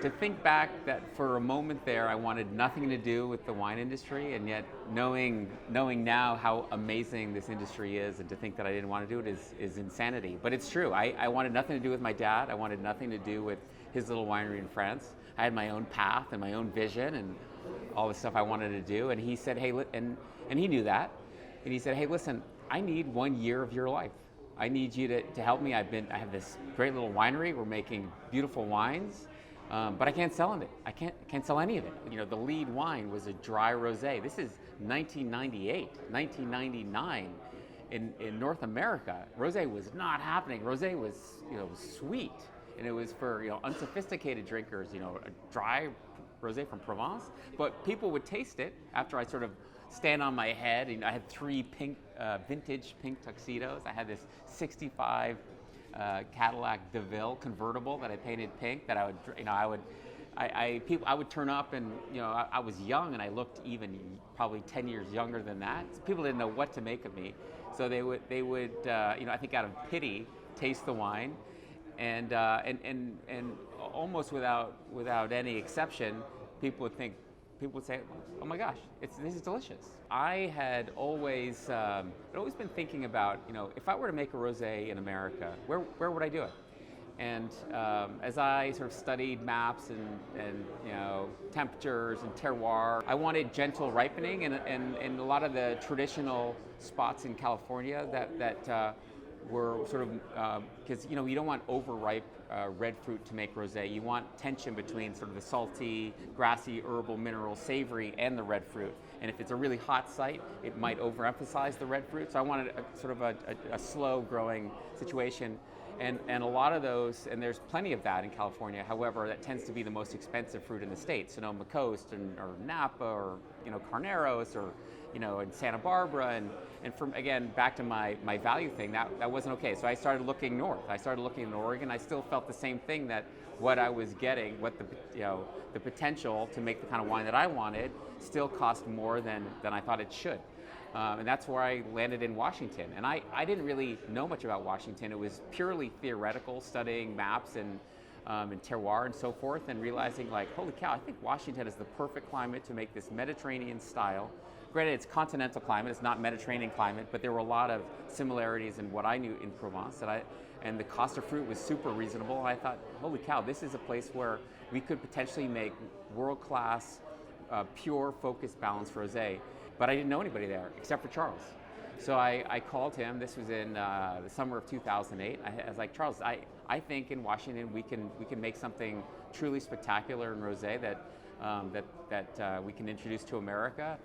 to think back that for a moment there, I wanted nothing to do with the wine industry, and yet knowing now how amazing this industry is, and to think that I didn't want to do it is insanity. But it's true. I wanted nothing to do with my dad. I wanted nothing to do with his little winery in France. I had my own path and my own vision and all the stuff I wanted to do. And he said, hey, and he knew that. And he said, hey, listen, I need 1 year of your life. I need you to help me. I have this great little winery. We're making beautiful wines. But I can't sell it. I can't sell any of it. You know, the lead wine was a dry rosé. This is 1998, 1999 in North America. Rosé was not happening. Rosé was, sweet, and it was for unsophisticated drinkers. A dry rosé from Provence. But people would taste it after I sort of stand on my head. I had 3 vintage pink tuxedos. I had this '65. Cadillac DeVille convertible that I painted pink. That I would turn up, and I was young and I looked even probably 10 years younger than that. So people didn't know what to make of me, so they would I think out of pity taste the wine, and almost without any exception, people would say, "Oh my gosh, this is delicious." I had always been thinking about, if I were to make a rosé in America, where would I do it? And as I sort of studied maps and temperatures and terroir, I wanted gentle ripening, and a lot of the traditional spots in California that were sort of, because you don't want overripe red fruit to make rosé. You want tension between sort of the salty, grassy, herbal, mineral, savory, and the red fruit. And if it's a really hot site, it might overemphasize the red fruit. So I wanted a slow growing situation. And a lot of those, and there's plenty of that in California. However, that tends to be the most expensive fruit in the state. Sonoma Coast or Napa or Carneros or in Santa Barbara, and from, again, back to my value thing, that wasn't okay. So I started looking north. I started looking in Oregon. I still felt the same thing, that what I was getting, what the potential to make the kind of wine that I wanted still cost more than I thought it should. And that's where I landed in Washington. And I didn't really know much about Washington. It was purely theoretical, studying maps and terroir and so forth, and realizing, like, holy cow, I think Washington is the perfect climate to make this Mediterranean style. Granted, it's continental climate, it's not Mediterranean climate, but there were a lot of similarities in what I knew in Provence, and the cost of fruit was super reasonable. And I thought, holy cow, this is a place where we could potentially make world-class, pure, focused, balanced rosé. But I didn't know anybody there except for Charles. So I called him. This was in the summer of 2008. I was like, Charles, I think in Washington we can make something truly spectacular in rosé that we can introduce to America,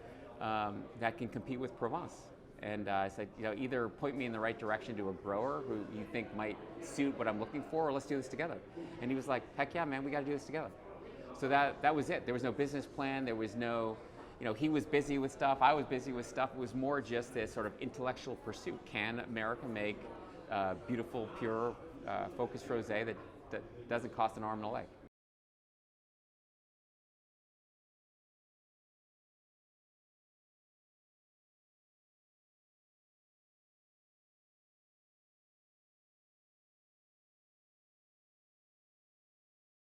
that can compete with Provence. And I said, either point me in the right direction to a grower who you think might suit what I'm looking for, or let's do this together. And he was like, heck yeah, man, we got to do this together. So that was it. There was no business plan. There was no, he was busy with stuff. I was busy with stuff. It was more just this sort of intellectual pursuit. Can America make beautiful, pure, focused rosé that doesn't cost an arm and a leg?